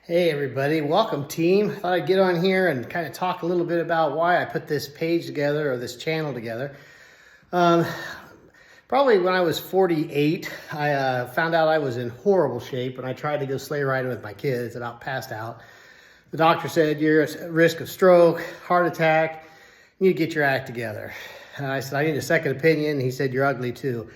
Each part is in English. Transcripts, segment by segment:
Hey everybody, welcome team. Thought I'd get on here and kind of talk a little bit about why I put this page together or this channel together. Probably when I was 48, I found out I was in horrible shape when I tried to go sleigh riding with my kids, about passed out. The doctor said, you're at risk of stroke, heart attack, you need to get your act together. I said, I need a second opinion. He said, you're ugly too.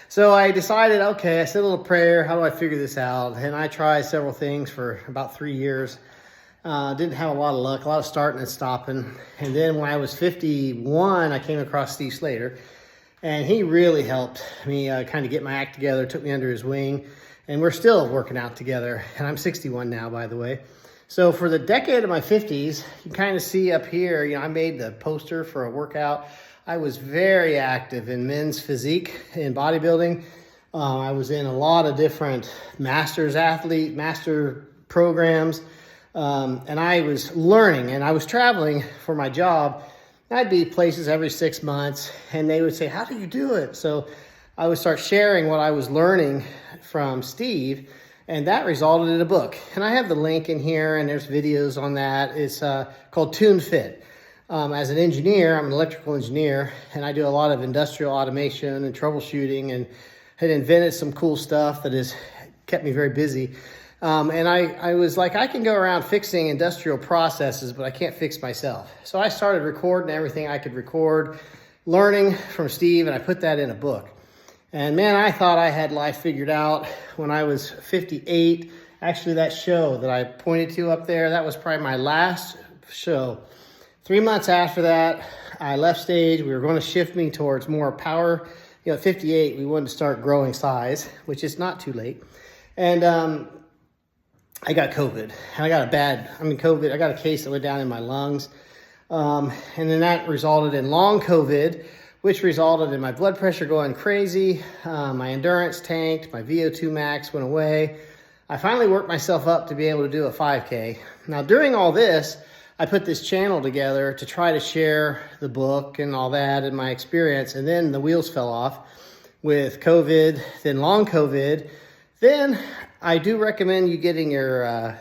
So I decided, okay, I said a little prayer. How do I figure this out? And I tried several things for about 3 years. Didn't have a lot of luck, a lot of starting and stopping. And then when I was 51, I came across Steve Slater. And he really helped me kind of get my act together, took me under his wing. And we're still working out together. And I'm 61 now, by the way. So for the decade of my 50s, you kind of see up here, I made the poster for a workout. I was very active in men's physique, in bodybuilding. I was in a lot of different master programs. And I was learning and I was traveling for my job. I'd be places every 6 months and they would say, how do you do it? So I would start sharing what I was learning from Steve, and that resulted in a book. And I have the link in here and there's videos on that. It's called Tuned Fit. As an engineer, I'm an electrical engineer, and I do a lot of industrial automation and troubleshooting, and had invented some cool stuff that has kept me very busy. And I was like, I can go around fixing industrial processes, but I can't fix myself. So I started recording everything I could record, learning from Steve, and I put that in a book. And man, I thought I had life figured out when I was 58. Actually, that show that I pointed to up there, that was probably my last show. 3 months after that, I left stage. We were going to shift me towards more power. At 58, we wanted to start growing size, which is not too late. And I got COVID. And I got COVID. I got a case that went down in my lungs. And then that resulted in long COVID, which resulted in my blood pressure going crazy. My endurance tanked. My VO2 max went away. I finally worked myself up to be able to do a 5K. Now, during all this, I put this channel together to try to share the book and all that and my experience. And then the wheels fell off with COVID, then long COVID. Then I do recommend you getting your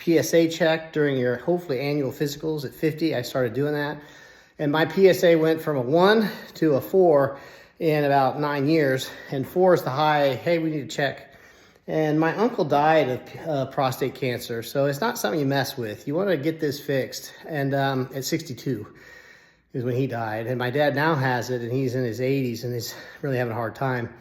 PSA checked during your hopefully annual physicals at 50. I started doing that. And my PSA went from a 1 to a 4 in about 9 years. And 4 is the high, hey, we need to check. And my uncle died of prostate cancer, so it's not something you mess with. You want to get this fixed. And at 62 is when he died. And my dad now has it, and he's in his 80s, and he's really having a hard time.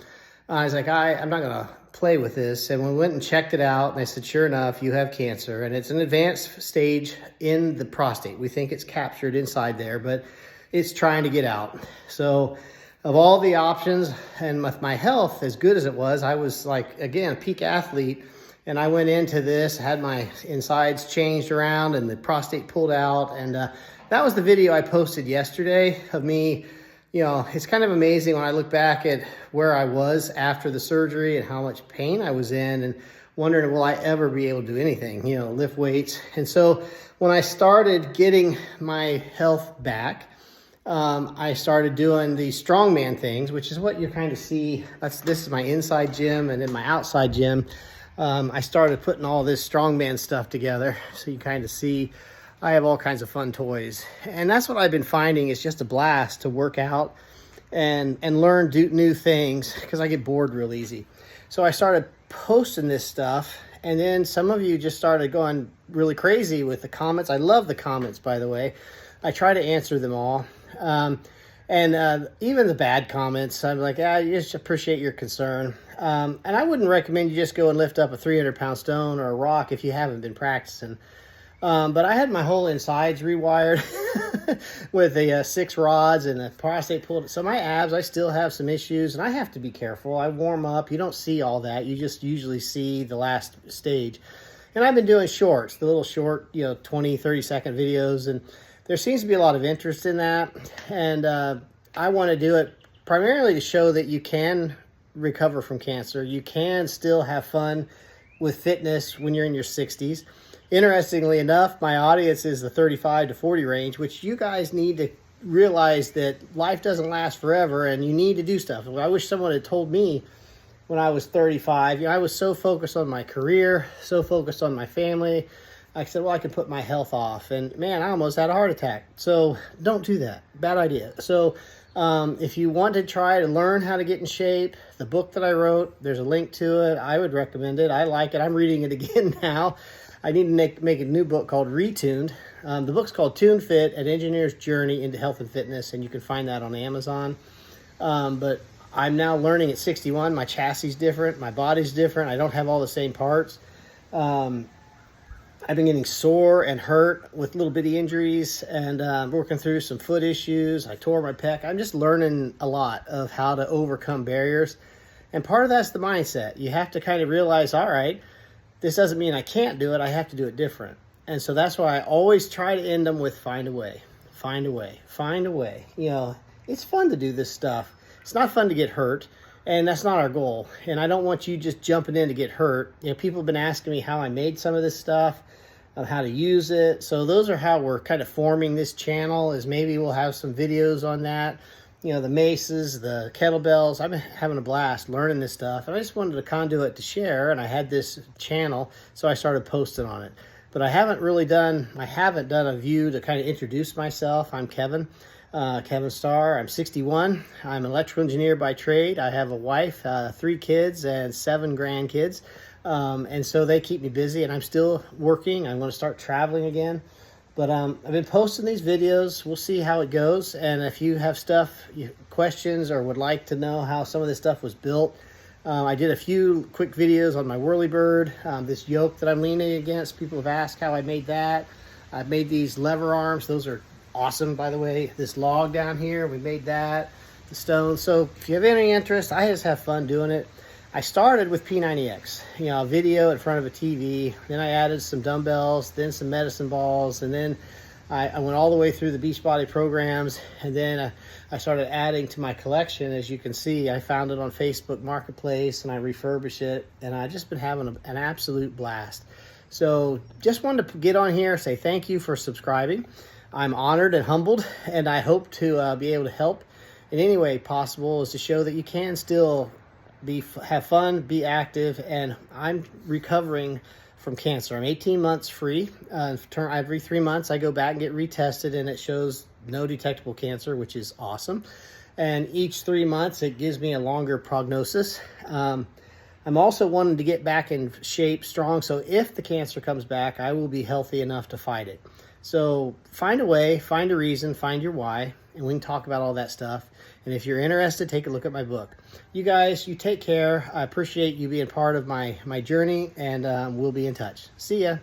I was like, I'm not going to play with this. And we went and checked it out, and they said, sure enough, you have cancer. And it's an advanced stage in the prostate. We think it's captured inside there, but it's trying to get out. So of all the options, and with my health as good as it was, I was like, again, a peak athlete. And I went into this, had my insides changed around and the prostate pulled out. And that was the video I posted yesterday of me. It's kind of amazing when I look back at where I was after the surgery and how much pain I was in, and wondering, will I ever be able to do anything, lift weights. And so when I started getting my health back, I started doing the strongman things, which is what you kind of see. This is my inside gym, and in my outside gym, I started putting all this strongman stuff together. So you kind of see I have all kinds of fun toys. And that's what I've been finding is just a blast to work out and learn new things, because I get bored real easy. So I started posting this stuff, and then some of you just started going really crazy with the comments. I love the comments, by the way. I try to answer them all. And even the bad comments, I'm like, I just appreciate your concern. And I wouldn't recommend you just go and lift up a 300-pound stone or a rock if you haven't been practicing. But I had my whole insides rewired with the 6 rods and the prostate pulled. So my abs, I still have some issues, and I have to be careful. I warm up. You don't see all that. You just usually see the last stage. And I've been doing shorts, the little short, 20, 30-second videos, and there seems to be a lot of interest in that. And I want to do it primarily to show that you can recover from cancer. You can still have fun with fitness when you're in your 60s. Interestingly enough, my audience is the 35 to 40 range, which you guys need to realize that life doesn't last forever and you need to do stuff. I wish someone had told me when I was 35. I was so focused on my career, so focused on my family. I said, well, I could put my health off. And man, I almost had a heart attack. So don't do that. Bad idea. So if you want to try to learn how to get in shape, the book that I wrote, there's a link to it. I would recommend it. I like it. I'm reading it again now. I need to make a new book called Retuned. The book's called Tune Fit, An Engineer's Journey into Health and Fitness, and you can find that on Amazon. But I'm now learning at 61. My chassis is different. My body's different. I don't have all the same parts. I've been getting sore and hurt with little bitty injuries, and working through some foot issues. I tore my pec. I'm just learning a lot of how to overcome barriers. And part of that's the mindset. You have to kind of realize, all right, this doesn't mean I can't do it. I have to do it different. And so that's why I always try to end them with find a way, find a way, find a way. It's fun to do this stuff. It's not fun to get hurt. And that's not our goal. And I don't want you just jumping in to get hurt. People have been asking me how I made some of this stuff, how to use it. So those are how we're kind of forming this channel, is maybe we'll have some videos on that. The maces, the kettlebells. I've been having a blast learning this stuff. And I just wanted a conduit to share. And I had this channel, so I started posting on it. But I haven't done a view to kind of introduce myself. I'm Kevin. Kevin Starr. I'm 61. I'm an electrical engineer by trade. I have a wife, 3 kids, and 7 grandkids. And so they keep me busy, and I'm still working. I'm going to start traveling again. But I've been posting these videos. We'll see how it goes. And if you have questions, or would like to know how some of this stuff was built, I did a few quick videos on my Whirlybird, this yoke that I'm leaning against. People have asked how I made that. I've made these lever arms. Those are awesome, by the way. This log down here, we made that, the stone. So if you have any interest, I just have fun doing it. I started with P90X, a video in front of a TV. Then I added some dumbbells, then some medicine balls, and then I went all the way through the Beachbody programs. And then I started adding to my collection. As you can see, I found it on Facebook Marketplace, and I refurbished it, and I've just been having an absolute blast. So just wanted to get on here, say thank you for subscribing. I'm honored and humbled, and I hope to be able to help in any way possible, is to show that you can still have fun, be active. And I'm recovering from cancer. I'm 18 months free. Every 3 months I go back and get retested, and it shows no detectable cancer, which is awesome. And each 3 months it gives me a longer prognosis. I'm also wanting to get back in shape, strong, so if the cancer comes back, I will be healthy enough to fight it. So find a way, find a reason, find your why, and we can talk about all that stuff. And if you're interested, take a look at my book. You guys, you take care. I appreciate you being part of my journey, and we'll be in touch. See ya.